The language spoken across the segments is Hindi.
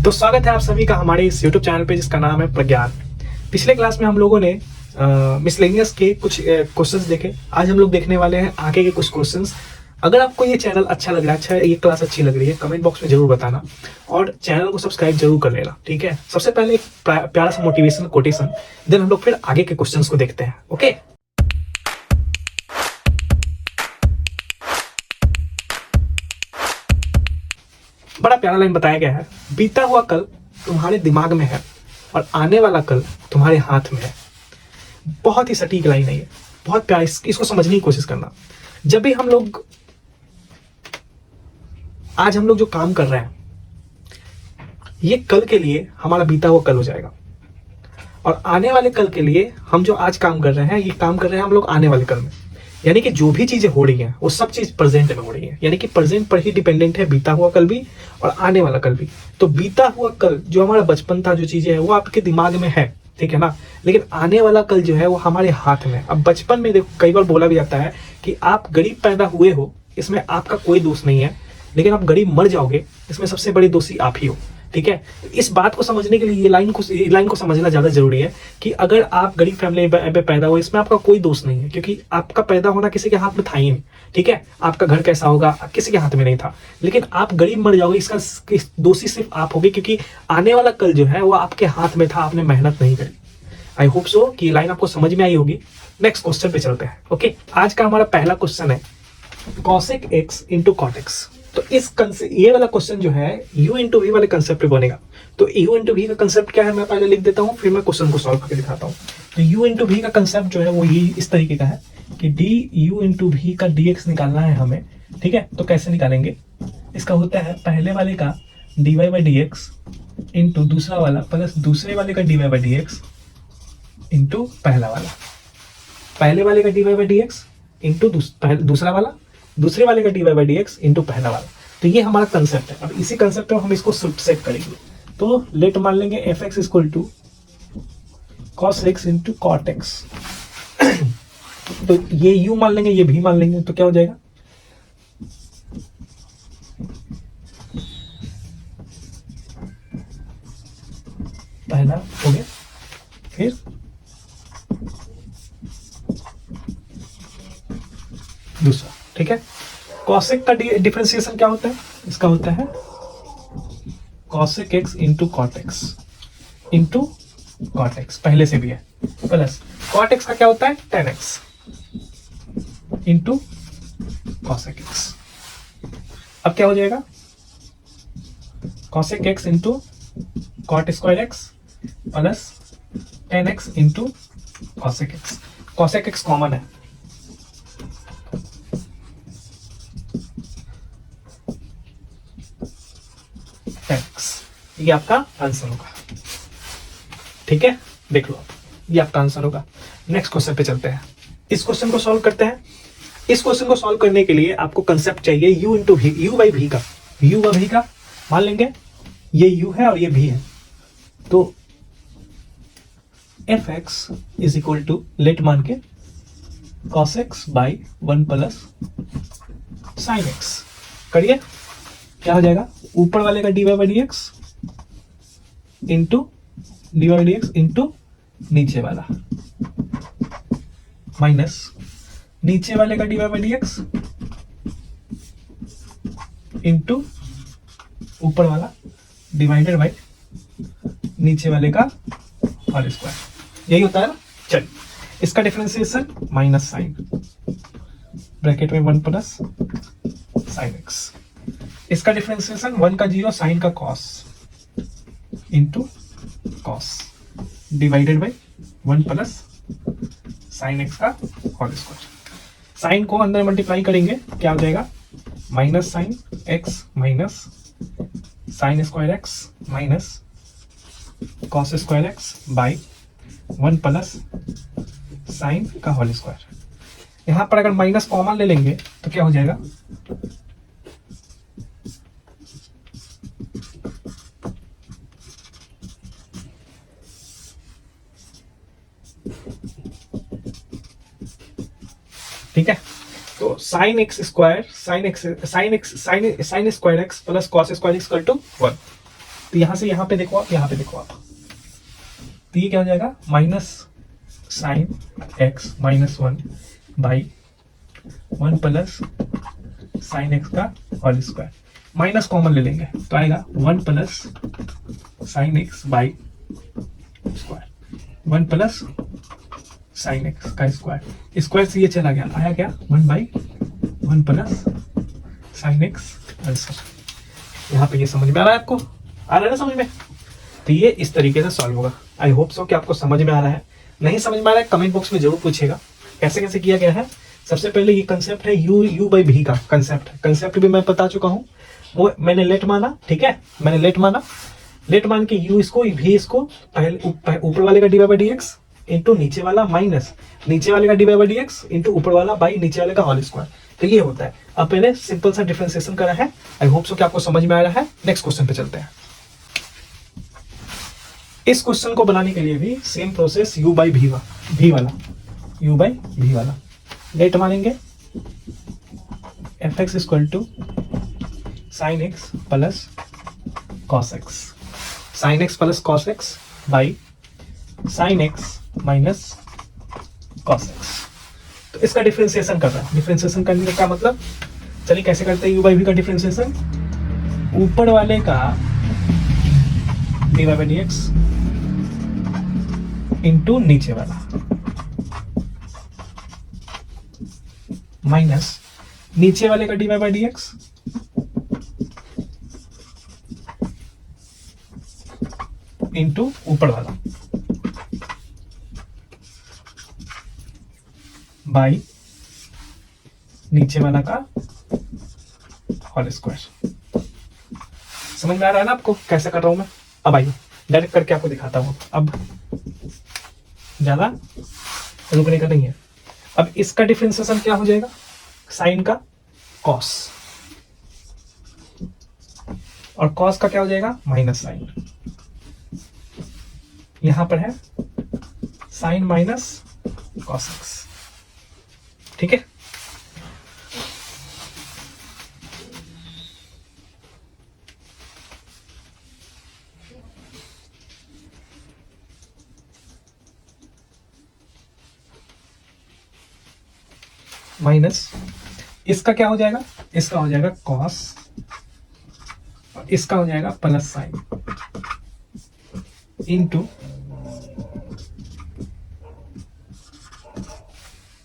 तो स्वागत है आप सभी का हमारे इस YouTube चैनल पे जिसका नाम है प्रज्ञान। पिछले क्लास में हम लोगों ने मिसलेनियस के कुछ क्वेश्चंस देखे। आज हम लोग देखने वाले हैं आगे के कुछ क्वेश्चंस। अगर आपको ये चैनल अच्छा लग रहा है, अच्छा ये क्लास अच्छी लग रही है, कमेंट बॉक्स में जरूर बताना और चैनल को सब्सक्राइब जरूर कर लेना, ठीक है। सबसे पहले एक प्यारा सा मोटिवेशनल कोटेशन, देन हम लोग फिर आगे के क्वेश्चंस को देखते हैं। ओके, बड़ा प्यारा लाइन बताया गया है, बीता हुआ कल तुम्हारे दिमाग में है और आने वाला कल तुम्हारे हाथ में है। बहुत ही सटीक लाइन है ये, बहुत प्यारा। इसको समझने की कोशिश करना। जब भी आज हम लोग जो काम कर रहे हैं, ये कल के लिए हमारा बीता हुआ कल हो जाएगा और आने वाले कल के लिए हम जो आज काम कर रहे हैं, ये काम कर रहे हैं हम लोग आने वाले कल में। यानी कि जो भी चीजें हो रही हैं वो सब चीज प्रेजेंट में हो रही है, यानी कि प्रेजेंट पर ही डिपेंडेंट है बीता हुआ कल भी और आने वाला कल भी। तो बीता हुआ कल जो हमारा बचपन था, जो चीजें है वो आपके दिमाग में है, ठीक है ना, लेकिन आने वाला कल जो है वो हमारे हाथ में। अब बचपन में देखो, कई बार बोला भी जाता है कि आप गरीब पैदा हुए हो, इसमें आपका कोई दोष नहीं है, लेकिन आप गरीब मर जाओगे, इसमें सबसे बड़ी दोषी आप ही हो, ठीक है। इस बात को समझने के लिए ये लाइन को समझना ज्यादा जरूरी है कि अगर आप गरीब फैमिली में पैदा हुए, इसमें आपका कोई दोष नहीं है, क्योंकि आपका पैदा होना किसी के हाथ में था ही नहीं, ठीक है। आपका घर कैसा होगा किसी के हाथ में नहीं था, लेकिन आप गरीब मर जाओगे, इसका दोषी सिर्फ आप होगे, क्योंकि आने वाला कल जो है वो आपके हाथ में था, आपने मेहनत नहीं करी। आई होप सो कि लाइन आपको समझ में आई होगी। नेक्स्ट क्वेश्चन पे चलते हैं। ओके, आज का हमारा पहला क्वेश्चन है cosec x into cot x। तो ये वाला क्वेश्चन जो है u इंटू वी वाले कंसेप्ट पे बनेगा। तो u इंटू वी का कंसेप्ट क्या है, मैं पहले लिख देता हूँ, फिर मैं क्वेश्चन को सॉल्व करके दिखाता हूँ। तो u इंटू वी का कंसेप्ट जो है वो ये इस तरीके का है कि du इंटू वी का dx निकालना है हमें, ठीक है। तो कैसे निकालेंगे, इसका होता है पहले वाले का dy by d x into दूसरा वाला प्लस दूसरे वाले का dy by d x into पहला वाला, पहले वाले का dy by d x into दूसरा वाला, दूसरे वाले का dy by d x into पहला वाला। तो ये हमारा कंसेप्ट है। अब इसी कंसेप्ट में हम इसको सेट करेंगे। तो लेट मान लेंगे f x equal to cos x into cot x. तो ये u मान लेंगे, ये भी मान लेंगे, तो क्या हो जाएगा, पहला हो गया, फिर दूसरा, ठीक है। कॉसेक का डिफरेंशिएशन क्या होता है, इसका होता है cosec x into cot x into cot x, पहले से भी है, प्लस कॉट एक्स का क्या होता है tan x into cosec x. अब क्या हो जाएगा, cosec x into cot square x plus tan x into cosec x. Cosec x common है, ये आपका आंसर होगा, ठीक है। देख लो, ये आपका आंसर होगा। नेक्स्ट क्वेश्चन पे चलते हैं, इस क्वेश्चन को सॉल्व करते हैं। इस क्वेश्चन को सॉल्व करने के लिए आपको कंसेप्ट चाहिए u into v, u by v का, u बाई वी का मान लेंगे, ये u है और ये v है। तो f x is equal to let मान के cos x by 1 plus sine x करिए, क्या हो जाएगा, ऊपर वाले का dy by d x into d by d x into नीचे वाला माइनस नीचे वाले का dy by d x into ऊपर वाला डिवाइडेड बाई नीचे वाले का होल स्क्वायर। यही होता है ना। चलिए, इसका डिफरेंशिएशन माइनस साइन ब्रैकेट में 1 प्लस साइन एक्स, इसका डिफरेंशिएशन 1 का 0 साइन का cos into cos divided by 1 plus sine X का होल स्क्वायर। साइन को अंदर मल्टीप्लाई करेंगे, क्या हो जाएगा, minus sine x minus sign square x minus cos square x by 1 plus sign का होल स्क्वायर। यहां पर अगर माइनस कॉमन ले लेंगे तो क्या हो जाएगा, ठीक है। तो sine x square sine square x plus cos square equal to 1। तो यहाँ से यहाँ पे देखो आप, यहाँ पे देखो आप, तो ये क्या हो जाएगा, minus sine x minus 1 by 1 plus sine X का होल स्क्वायर, माइनस कॉमन ले लेंगे तो आएगा 1 plus sine x by square, 1 plus sine X का स्क्वायर, स्क्वायर से ये चला गया, आया क्या 1 बाई 1 प्लस साइन एक्स। यहाँ पे ये समझ में आ रहा है आपको, आ रहा है ना समझ में? तो ये इस तरीके से सॉल्व होगा। आई होप सो कि आपको समझ में आ रहा है। नहीं समझ में आ रहा है कमेंट बॉक्स में जरूर पूछेगा कैसे कैसे किया गया है। सबसे पहले ये कंसेप्ट है यू बाई भी का कंसेप्ट भी मैं बता चुका हूँ, वो मैंने लेट माना, ठीक है, मैंने लेट मान के यू इसको भी इसको पहले ऊपर वाले का d by d x into नीचे वाला माइनस नीचे वाले का d by d x into ऊपर वाला बाई नीचे वाले का होल स्क्वायर। तो ये होता है। अब मैंने सिंपल सा डिफरेंशिएशन करा है। आई होप सो कि आपको समझ में आ रहा है। नेक्स्ट क्वेश्चन पे चलते हैं। इस क्वेश्चन को बनाने के लिए भी सेम प्रोसेस यू बाई भी वाला लेट मानेंगे f x equal to sine x plus cos x, sine x plus cos x by sine x minus cos x. तो इसका डिफरेंशिएशन कर रहा है। डिफरेंशिएशन करने का क्या मतलब, चलिए कैसे करते हैं यू बाई भी का डिफरेंशिएशन, ऊपर वाले का d by d x into नीचे वाला माइनस नीचे वाले का d y by d x into ऊपर वाला बाई नीचे वाला का होल स्क्वायर। समझ में आ रहा है ना आपको कैसे कर रहा हूं मैं? अब आइए डायरेक्ट करके आपको दिखाता हूं। अब ज्यादा रुकने का नहीं है। अब इसका डिफरेंशिएशन क्या हो जाएगा, साइन का कॉस, और कॉस का क्या हो जाएगा माइनस साइन। यहां पर है साइन माइनस कॉस एक्स, ठीक है। माइनस इसका क्या हो जाएगा, इसका हो जाएगा कॉस और इसका हो जाएगा plus sine into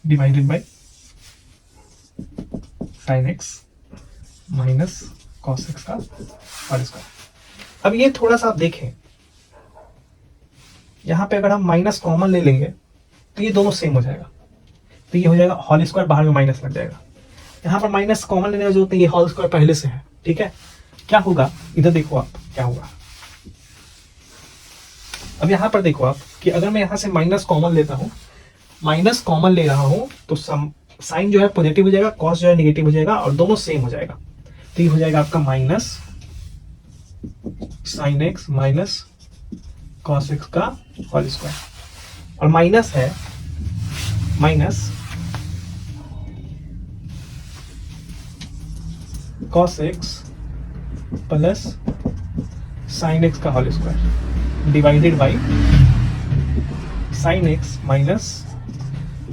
divided by sine x minus cos X का होल स्क्वायर। अब ये थोड़ा सा आप देखें, यहां पे अगर हम माइनस कॉमन ले लेंगे तो ये दोनों सेम हो जाएगा, तो ये हो जाएगा होल स्क्वायर, बाहर में माइनस लग जाएगा। यहां पर माइनस कॉमन लेने का जरूरत नहीं, ये होल स्क्वायर पहले से है, ठीक है। क्या होगा इधर देखो आप, क्या होगा। अब यहां पर देखो आप कि अगर मैं यहां से माइनस कॉमन लेता हूं, माइनस कॉमन ले रहा हूं तो साइन जो है पॉजिटिव हो जाएगा, कॉस जो है नेगेटिव हो जाएगा और दोनों सेम हो जाएगा। तो ये हो जाएगा आपका minus sine x minus cos X का होल स्क्वायर, और माइनस है minus cos X plus sine X का whole square divided by sine x minus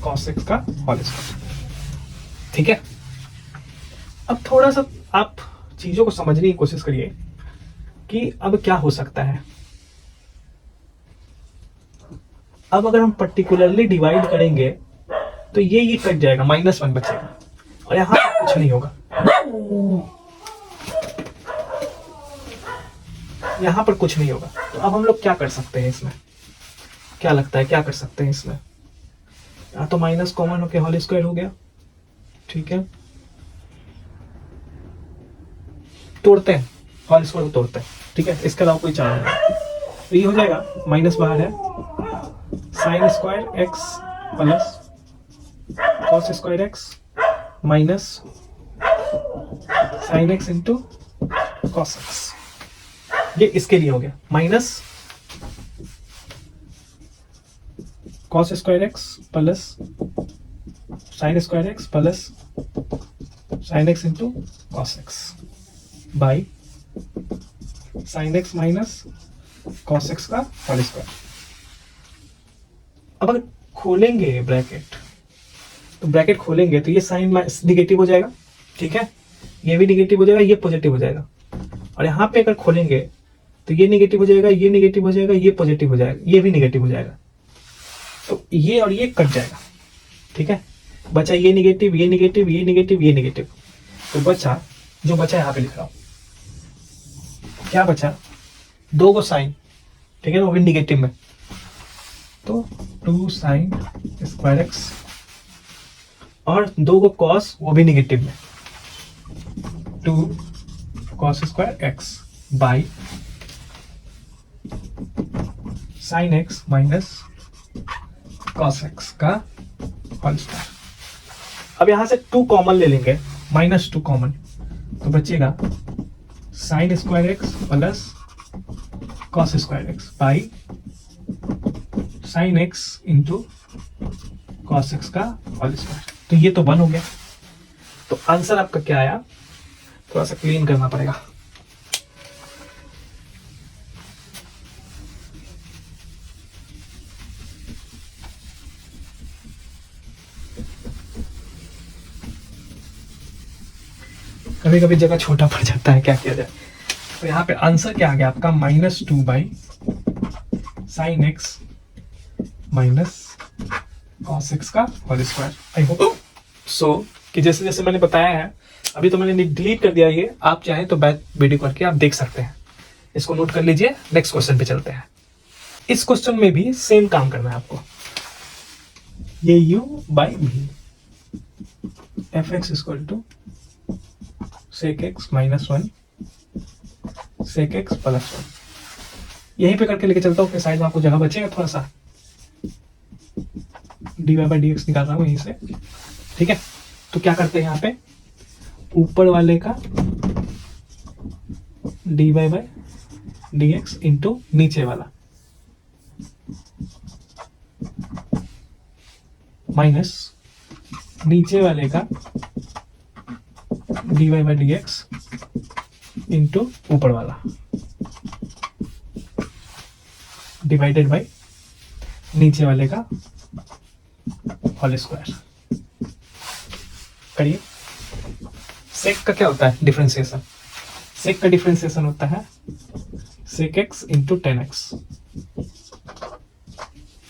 cos X का होल स्क्वायर, ठीक है। अब थोड़ा सा आप चीजों को समझने की कोशिश करिए कि अब क्या हो सकता है। अब अगर हम पर्टिकुलरली डिवाइड करेंगे तो ये कट जाएगा, -1 बचेगा और यहां कुछ नहीं होगा, यहां पर कुछ नहीं होगा। तो अब हम लोग क्या कर सकते हैं इसमें, क्या लगता है क्या कर सकते हैं इसमें? या तो माइनस कॉमन होके होल स्क्वायर हो गया, ठीक है, तोड़ते हैं होल स्क्वायर को, तोड़ते हैं, ठीक है, इसके अलावा कोई चारा नहीं। तो ये हो जाएगा माइनस बाहर है sign square x plus cos square x minus sine x into cos x. ये इसके लिए हो गया minus cos square x plus sign square x plus sine x into cos x by sine x minus cos X का होल स्क्वायर। अब अगर खोलेंगे ब्रैकेट, तो ब्रैकेट खोलेंगे तो ये साइन निगेटिव हो जाएगा, ठीक है, ये भी निगेटिव हो जाएगा, ये पॉजिटिव हो जाएगा। और यहाँ पे अगर खोलेंगे तो ये निगेटिव हो जाएगा, ये निगेटिव हो जाएगा, ये पॉजिटिव हो जाएगा, ये भी निगेटिव हो जाएगा। तो ये और ये कट जाएगा, ठीक है, बचा ये निगेटिव, ये निगेटिव, ये निगेटिव, ये निगेटिव। तो बचा, जो बचा यहाँ पे लिख रहा हूं, क्या बचा, दो को साइन, ठीक है ना, वो भी निगेटिव में, तो 2 साइन स्क्वायर एक्स, और दो को कॉस, वो भी निगेटिव में, 2 cos square x by sine x minus cos X का होल स्क्वायर। अब यहां से 2 कॉमन ले लेंगे, -2 कॉमन, तो बचेगा sign square x plus cos square x by sine x into cos X का होल स्क्वायर। तो ये तो 1 हो गया। तो आंसर आपका क्या आया, थोड़ा सा क्लीन करना पड़ेगा। कभी कभी जगह छोटा पड़ जाता है, क्या किया जाए। तो यहाँ पे आंसर क्या आ गया आपका, -2 by sine x minus cos X का whole square. I hope so कि जैसे जैसे मैंने बताया है, अभी तो मैंने डिलीट कर दिया ये, आप चाहें तो बैक वीडियो करके आप देख सकते हैं। इसको नोट कर लीजिए। नेक्स्ट क्वेश्चन पे चलते हैं। इस क्वेश्चन में भी सेम काम करना है आपको। ये u by v f x equal to sec x -1 sec x +1, यहीं पे करके लेके चलता हूँ कि साइड में आपको जगह बचेगा थोड़ा सा। dy बाई डी एक्स निकाल रहा हूँ यहीं से, ठीक है। तो क्या करते हैं यहाँ पे, ऊपर वाले का dy by d x into नीचे वाला माइनस नीचे वाले का dy by d x into ऊपर वाला डिवाइडेड बाई नीचे वाले का होल स्क्वायर। करिए। सेक का क्या होता है, डिफरेंशिएशन। सेक का डिफरेंशिएशन होता है सेक एक्स इंटू 10x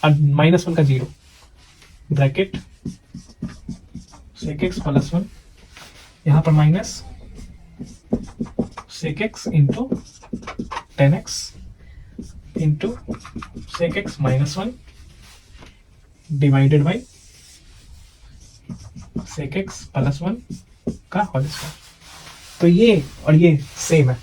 और -1 का 0 ब्रैकेट सेक एक्स +1, यहां पर minus sec x into 10x into sec x -1 divided by sec x +1 का होल स्क्वायर। तो ये और ये सेम है,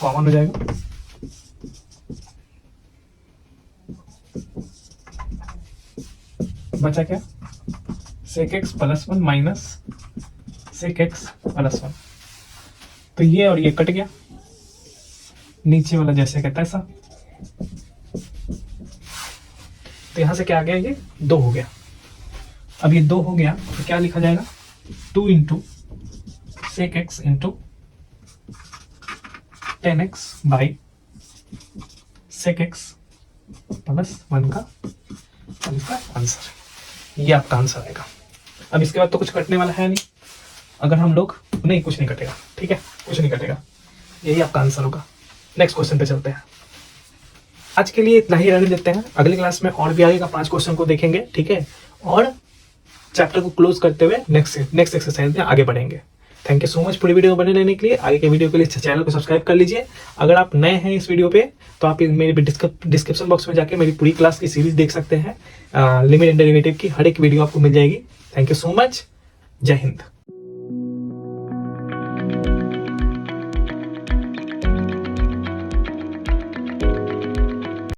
कॉमन हो जाएगा। बचा क्या, sec x +1 minus sec x +1। तो ये और ये कट गया, नीचे वाला जैसे कहता है ऐसा। तो यहां से क्या आ गया, ये 2 हो गया। अब ये 2 हो गया तो क्या लिखा जाएगा, 2 into sec x into 10x by sec x +1 का आंसर। ये आपका आंसर आएगा। अब इसके बाद तो कुछ कटने वाला है नहीं, अगर हम लोग नहीं, कुछ नहीं कटेगा, ठीक है, कुछ नहीं कटेगा, यही आपका आंसर होगा। नेक्स्ट क्वेश्चन पे चलते हैं। आज के लिए इतना ही रहने देते हैं, अगली क्लास में और भी आगे का 5 क्वेश्चन को देखेंगे, ठीक है, और चैप्टर को क्लोज करते हुए नेक्स्ट एक्सरसाइज में आगे बढ़ेंगे। थैंक यू सो मच पूरी वीडियो बने रहने के लिए। आगे के वीडियो के लिए चैनल को सब्सक्राइब कर लीजिए। अगर आप नए हैं इस वीडियो पे तो आप मेरे डिस्क्रिप्शन बॉक्स में जाके मेरी पूरी क्लास की सीरीज देख सकते हैं। लिमिट एंड डेरिवेटिव की हर एक वीडियो आपको मिल जाएगी। Thank you so much. जय हिंद।